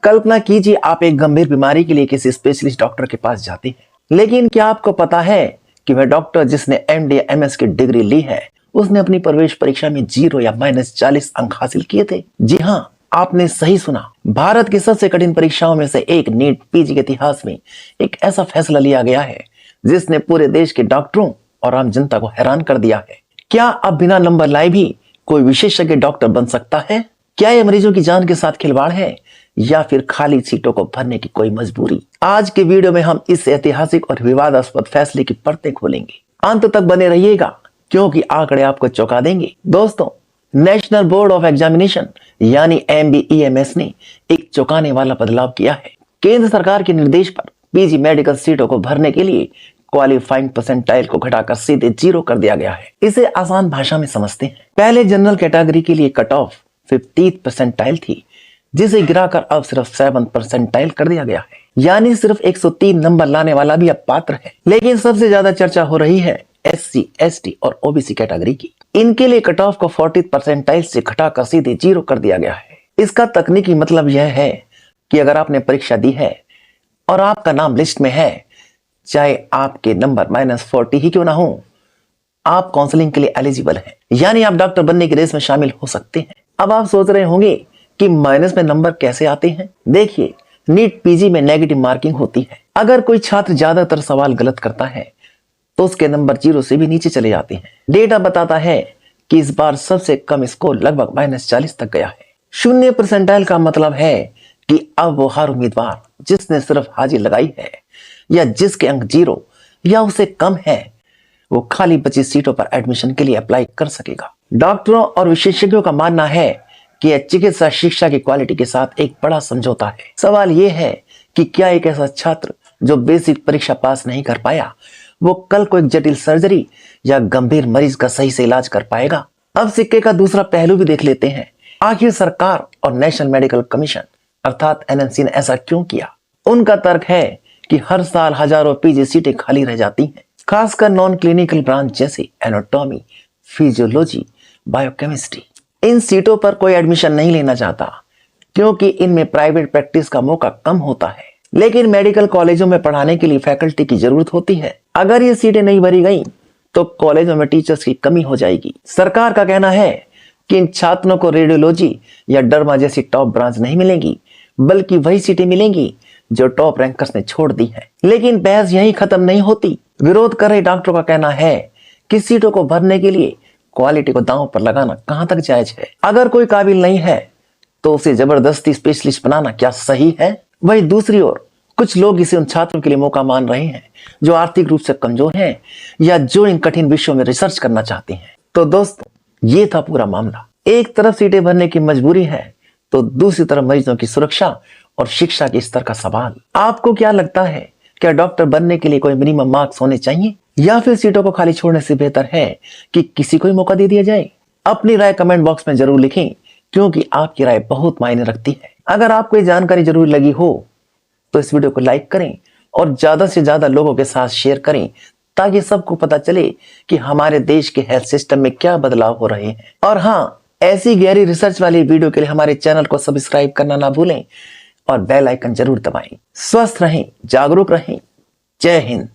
कल्पना कीजिए आप एक गंभीर बीमारी के लिए किसी स्पेशलिस्ट डॉक्टर के पास जाते हैं, लेकिन क्या आपको पता है कि वह डॉक्टर जिसने MD या MS की डिग्री ली है उसने अपनी प्रवेश परीक्षा में 0 या -40 अंक हासिल किए थे। जी हाँ, आपने सही सुना। भारत की सबसे कठिन परीक्षाओं में से एक नीट PG के इतिहास में एक ऐसा फैसला लिया गया है जिसने पूरे देश के डॉक्टरों और आम जनता को हैरान कर दिया है। क्या अब बिना नंबर लाए भी कोई विशेषज्ञ डॉक्टर बन सकता है? क्या ये मरीजों की जान के साथ खिलवाड़ है या फिर खाली सीटों को भरने की कोई मजबूरी? आज के वीडियो में हम इस ऐतिहासिक और विवादास्पद फैसले की परतें खोलेंगे। अंत तक बने रहिएगा क्योंकि आंकड़े आपको चौंका देंगे। दोस्तों, नेशनल बोर्ड ऑफ एग्जामिनेशन यानी MBEMS ने एक चौंकाने वाला बदलाव किया है। केंद्र सरकार के निर्देश पर PG मेडिकल सीटों को भरने के लिए क्वालिफाइंग परसेंटाइल को घटाकर सीधे 0 कर दिया गया है। इसे आसान भाषा में समझते हैं। पहले जनरल कैटेगरी के लिए कट ऑफ 50th परसेंटाइल थी, जिसे गिराकर अब सिर्फ 7th परसेंटाइल कर दिया गया है, यानी सिर्फ 103 नंबर लाने वाला भी अब पात्र है। लेकिन सबसे ज्यादा चर्चा हो रही है SC, ST और OBC कैटेगरी की। इनके लिए कट ऑफ को 40th परसेंटाइल से घटाकर सीधे 0 कर दिया गया है। इसका तकनीकी मतलब यह है कि अगर आपने परीक्षा दी है और आपका नाम लिस्ट में है, चाहे आपके नंबर -40 ही क्यों ना हो, आप काउंसलिंग के लिए एलिजिबल हैं, यानी आप डॉक्टर बनने की रेस में शामिल हो सकते हैं। अब आप सोच रहे होंगे कि माइनस में नंबर कैसे आते हैं। देखिए, नीट PG में नेगेटिव मार्किंग होती है। अगर कोई छात्र ज्यादातर सवाल गलत करता है तो उसके नंबर 0 से भी नीचे चले जाते हैं। डेटा बताता है कि इस बार सबसे कम स्कोर लगभग -40 तक गया है। 0 परसेंटाइल का मतलब है कि अब वो हर उम्मीदवार जिसने सिर्फ हाजिरी लगाई है या जिसके अंक 0 या उससे कम है, वो खाली बची सीटों पर एडमिशन के लिए अप्लाई कर सकेगा। डॉक्टरों और विशेषज्ञों का मानना है कि यह चिकित्सा शिक्षा की क्वालिटी के साथ एक बड़ा समझौता है। सवाल यह है कि क्या एक ऐसा छात्र जो बेसिक परीक्षा पास नहीं कर पाया, वो कल को एक जटिल सर्जरी या गंभीर मरीज का सही से इलाज कर पाएगा? अब सिक्के का दूसरा पहलू भी देख लेते हैं। आखिर सरकार और नेशनल मेडिकल कमीशन अर्थात NMC ने ऐसा क्यों किया? उनका तर्क है कि हर साल हजारों PG सीटें खाली रह जाती हैं, खासकर नॉन क्लिनिकल ब्रांच जैसे एनाटॉमी, फिजियोलॉजी, बायोकेमिस्ट्री। इन सीटों पर कोई एडमिशन नहीं लेना चाहता क्योंकि इनमें प्राइवेट प्रैक्टिस का मौका कम होता है। लेकिन मेडिकल कॉलेजों में पढ़ाने के लिए फैकल्टी की जरूरत होती है। अगर ये सीटें नहीं भरी गई तो कॉलेजों में टीचर्स की कमी हो जाएगी। सरकार का कहना है कि इन छात्रों को रेडियोलॉजी या डर्मा जैसी टॉप ब्रांच नहीं मिलेंगी, बल्कि वही सीटें मिलेंगी जो टॉप रैंकर्स ने छोड़ दी है। लेकिन बहस यही खत्म नहीं होती। विरोध कर रहे डॉक्टरों का कहना है कि सीटों को भरने के लिए क्वालिटी को दांव पर लगाना कहां तक जायज है। अगर कोई काबिल नहीं है तो उसे जबरदस्ती स्पेशलिस्ट बनाना क्या सही है? वही दूसरी ओर कुछ लोग इसे उन छात्रों के लिए मौका मान रहे हैं जो आर्थिक रूप से कमजोर हैं या जो इन कठिन विषयों में रिसर्च करना चाहते हैं। तो दोस्तों, ये था पूरा मामला। एक तरफ सीटें भरने की मजबूरी है तो दूसरी तरफ मरीजों की सुरक्षा और शिक्षा के स्तर का सवाल। आपको क्या लगता है, क्या डॉक्टर बनने के लिए कोई मिनिमम मार्क्स होने चाहिए या फिर सीटों को खाली छोड़ने से बेहतर है कि किसी को मौका दे दिया जाए? अपनी राय कमेंट बॉक्स में जरूर लिखें क्योंकि आपकी राय बहुत मायने रखती है। अगर आपको ये जानकारी जरूरी लगी हो तो इस वीडियो को लाइक करें और ज्यादा से ज्यादा लोगों के साथ शेयर करें ताकि सबको पता चले कि हमारे देश के हेल्थ सिस्टम में क्या बदलाव हो रहे हैं। और हाँ, ऐसी गहरी रिसर्च वाली वीडियो के लिए हमारे चैनल को सब्सक्राइब करना ना भूलें और बेल आइकन जरूर दबाएं। स्वस्थ रहें, जागरूक रहें। जय हिंद।